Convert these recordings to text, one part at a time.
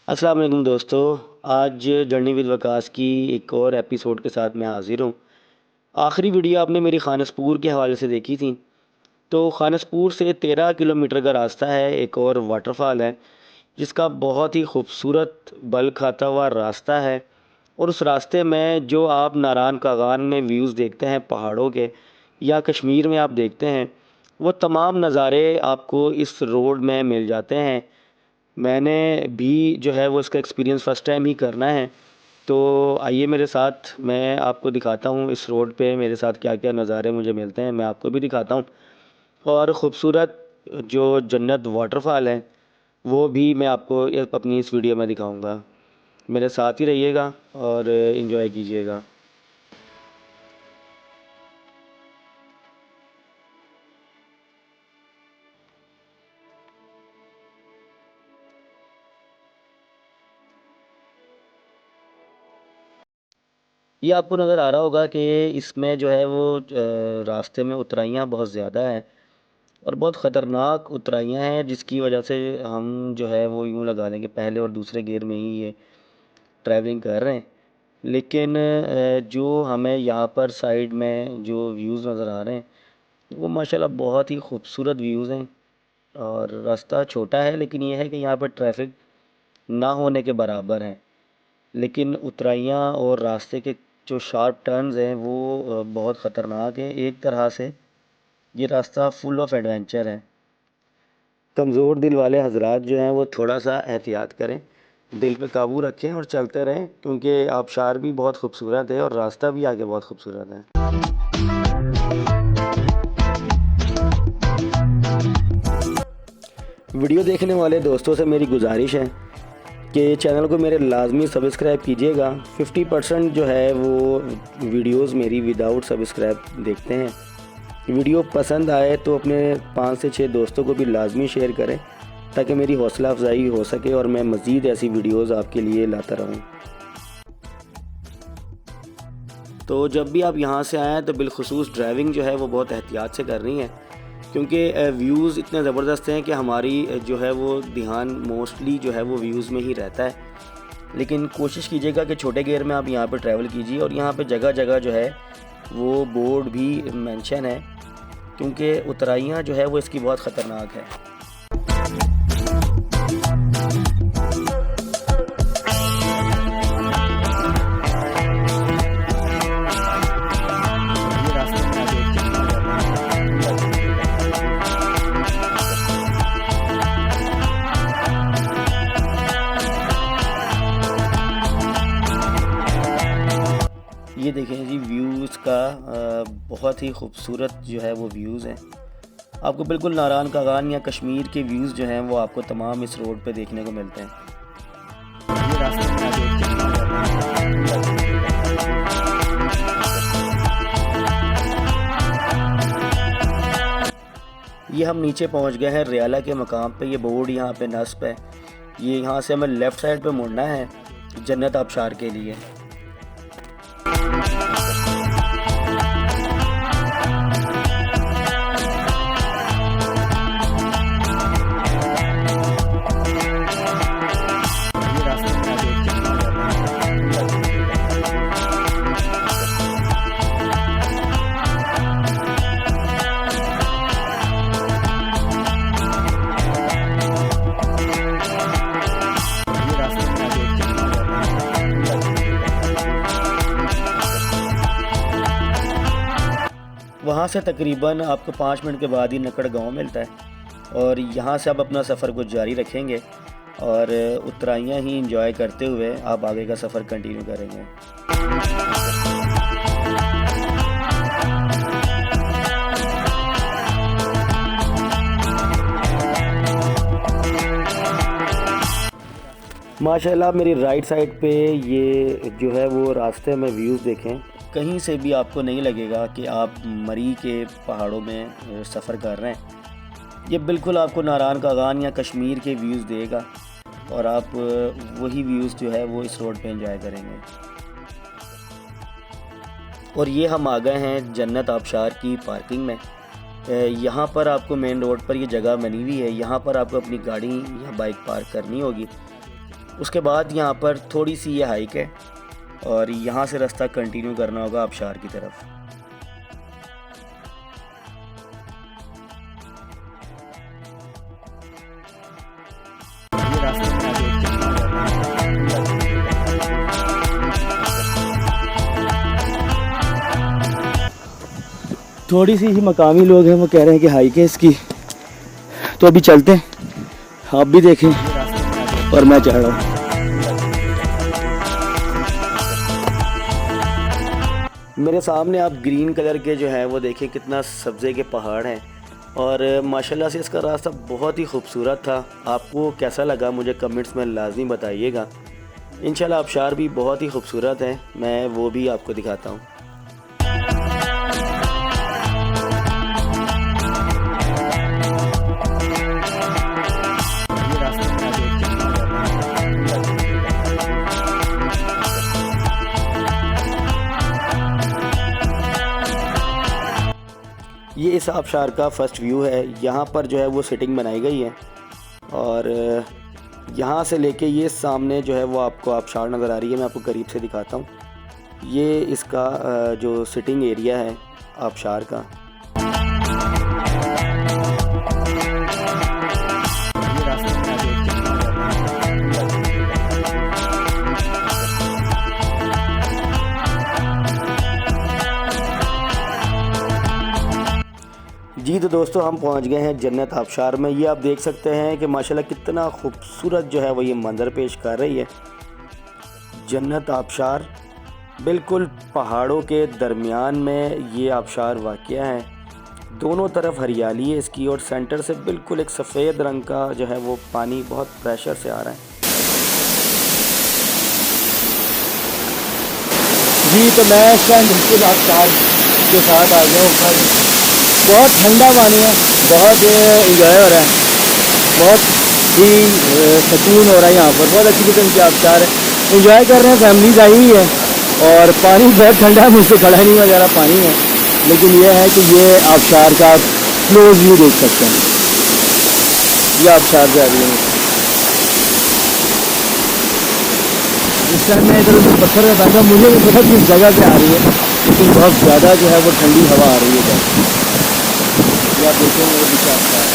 अस्सलाम वालेकुम दोस्तों। आज जर्नी विद वकास की एक और एपिसोड के साथ मैं हाज़िर हूँ। आखिरी वीडियो आपने मेरी खानसपुर के हवाले से देखी थी। तो खानसपुर से 13 किलोमीटर का रास्ता है, एक और वाटरफॉल है जिसका बहुत ही खूबसूरत बल खाता हुआ रास्ता है। और उस रास्ते में जो आप नारायण कागान में व्यूज़ देखते हैं पहाड़ों के, या कश्मीर में आप देखते हैं, वो तमाम नज़ारे आपको इस रोड में मिल जाते हैं। मैंने भी जो है वो इसका एक्सपीरियंस फ़र्स्ट टाइम ही करना है। तो आइए मेरे साथ, मैं आपको दिखाता हूँ इस रोड पे मेरे साथ क्या क्या नज़ारे मुझे मिलते हैं, मैं आपको भी दिखाता हूँ। और ख़ूबसूरत जो जन्नत वाटरफॉल है वो भी मैं आपको अपनी इस वीडियो में दिखाऊंगा। मेरे साथ ही रहिएगा और इन्जॉय कीजिएगा। ये आपको नज़र आ रहा होगा कि इसमें जो है वो रास्ते में उतराइयाँ बहुत ज़्यादा हैं और बहुत ख़तरनाक उतराइयाँ हैं, जिसकी वजह से हम जो है वो यूँ लगा लें कि पहले और दूसरे गियर में ही ये ट्रैवलिंग कर रहे हैं। लेकिन जो हमें यहाँ पर साइड में जो व्यूज़ नज़र आ रहे हैं वो माशाल्लाह बहुत ही खूबसूरत व्यूज़ हैं। और रास्ता छोटा है लेकिन ये है कि यहाँ पर ट्रैफिक ना होने के बराबर है। लेकिन उतराइयाँ और रास्ते के जो शार्प टर्न्स हैं वो बहुत ख़तरनाक है। एक तरह से ये रास्ता फुल ऑफ एडवेंचर है। कमज़ोर दिल वाले हजरात जो हैं वो थोड़ा सा एहतियात करें, दिल पे काबू रखें और चलते रहें, क्योंकि आबशार भी बहुत खूबसूरत है और रास्ता भी आगे बहुत खूबसूरत है। वीडियो देखने वाले दोस्तों से मेरी गुजारिश है कि चैनल को मेरे लाजमी सब्सक्राइब कीजिएगा। 50% जो है वो वीडियोस मेरी विदाउट सब्सक्राइब देखते हैं। वीडियो पसंद आए तो अपने 5 से 6 दोस्तों को भी लाजमी शेयर करें ताकि मेरी हौसला अफजाई हो सके और मैं मज़ीद ऐसी वीडियोस आपके लिए लाता रहूं। तो जब भी आप यहाँ से आएँ तो बिलखुसूस ड्राइविंग जो है वो बहुत एहतियात से करनी है, क्योंकि व्यूज़ इतने ज़बरदस्त हैं कि हमारी जो है वो ध्यान मोस्टली जो है वो व्यूज़ में ही रहता है। लेकिन कोशिश कीजिएगा कि छोटे गियर में आप यहाँ पर ट्रैवल कीजिए। और यहाँ पे जगह जगह जो है वो बोर्ड भी मेंशन है, क्योंकि उतराइयाँ जो है वो इसकी बहुत ख़तरनाक है। ये देखें जी, व्यूज़ का बहुत ही खूबसूरत जो है वो व्यूज़ हैं। आपको बिल्कुल नारायण कागान या कश्मीर के व्यूज़ जो हैं वो आपको तमाम इस रोड पे देखने को मिलते हैं। ये रास्ते में ये हम नीचे पहुंच गए हैं रियाला के मकाम पे। ये बोर्ड यहाँ पे नस्ब है। ये यहाँ से हमें लेफ़्ट साइड पे मुड़ना है जन्नत आबशार के लिए। वहाँ से तकरीबन आपको 5 मिनट के बाद ही नकड़ गांव मिलता है और यहाँ से आप अपना सफ़र को जारी रखेंगे और उतराइयाँ ही इंजॉय करते हुए आप आगे का सफ़र कंटिन्यू करेंगे। माशाल्लाह मेरी राइट साइड पे ये जो है वो रास्ते में व्यूज़ देखें, कहीं से भी आपको नहीं लगेगा कि आप मरी के पहाड़ों में सफ़र कर रहे हैं। ये बिल्कुल आपको नारायण कागान या कश्मीर के व्यूज़ देगा और आप वही व्यूज़ जो है वो इस रोड पे एंजॉय करेंगे। और ये हम आ गए हैं जन्नत आबशार की पार्किंग में। यहाँ पर आपको मेन रोड पर ये जगह बनी हुई है, यहाँ पर आपको अपनी गाड़ी या बाइक पार्क करनी होगी। उसके बाद यहाँ पर थोड़ी सी ये हाइक है और यहाँ से रास्ता कंटिन्यू करना होगा आबशार की तरफ। थोड़ी सी ही मकामी लोग हैं, वो कह रहे हैं कि हाइक है इसकी, तो अभी चलते हैं, आप भी देखें और मैं चढ़ रहा हूँ। मेरे सामने आप ग्रीन कलर के जो है वो देखें, कितना सब्ज़े के पहाड़ हैं और माशाल्लाह से इसका रास्ता बहुत ही खूबसूरत था। आपको कैसा लगा मुझे कमेंट्स में लाजमी बताइएगा। इंशाल्लाह आबशार भी बहुत ही खूबसूरत है, मैं वो भी आपको दिखाता हूँ। ये इस आबशार का फ़र्स्ट व्यू है। यहाँ पर जो है वो सिटिंग बनाई गई है और यहाँ से लेके ये सामने जो है वो आपको आबशार नज़र आ रही है। मैं आपको करीब से दिखाता हूँ, ये इसका जो सिटिंग एरिया है आबशार का। जी तो दोस्तों हम पहुंच गए हैं जन्नत आबशार में। ये आप देख सकते हैं कि माशाल्लाह कितना खूबसूरत जो है वो ये मंज़र पेश कर रही है। जन्नत आबशार बिल्कुल पहाड़ों के दरमियान में ये आबशार वाक़या है। दोनों तरफ हरियाली है इसकी और सेंटर से बिल्कुल एक सफ़ेद रंग का जो है वो पानी बहुत प्रेशर से आ रहा है। जी तो मैं इस टाइम बिल्कुल आबशार के साथ आ गया हूँ। बहुत ठंडा पानी है, बहुत इंजॉय हो रहा है, बहुत ही सुकून हो रहा है यहाँ पर। बहुत अच्छी किस्म की आबशार है, इंजॉय कर रहे हैं, फैमिलीज आई हुई है और पानी बहुत ठंडा है, मुझसे खड़ा नहीं वगैरह पानी है, लेकिन ये है कि ये आबशार का क्लोज व्यू देख सकते हैं। ये आबशार से आ रही है। इस टाइम मैं इधर उधर पत्थर में बैठा, मुझे नहीं पता किस जगह पे आ रही है, लेकिन बहुत ज़्यादा जो है वो ठंडी हवा आ रही है। आप देखेंगे वो पीछे आपका है।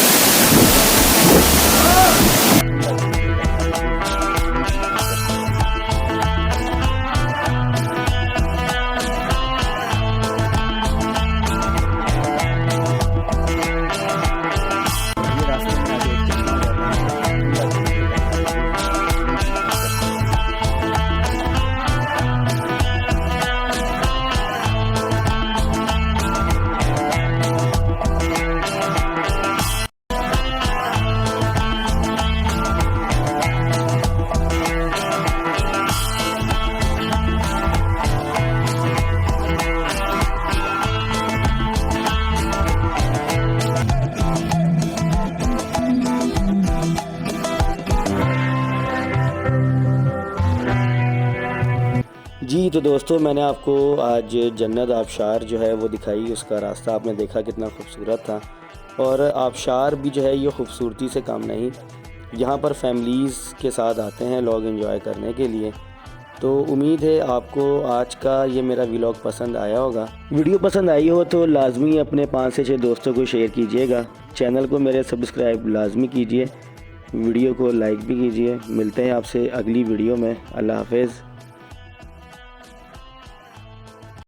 जी तो दोस्तों मैंने आपको आज जन्नत आबशार जो है वो दिखाई, उसका रास्ता आपने देखा कितना खूबसूरत था। और आबशार भी जो है ये खूबसूरती से काम नहीं, यहाँ पर फैमिलीज़ के साथ आते हैं लोग एंजॉय करने के लिए। तो उम्मीद है आपको आज का ये मेरा व्लॉग पसंद आया होगा। वीडियो पसंद आई हो तो लाजमी अपने 5 से 6 दोस्तों को शेयर कीजिएगा। चैनल को मेरे सब्सक्राइब लाजमी कीजिए, वीडियो को लाइक भी कीजिए। मिलते हैं आपसे अगली वीडियो में। अल्लाह हाफ़िज़।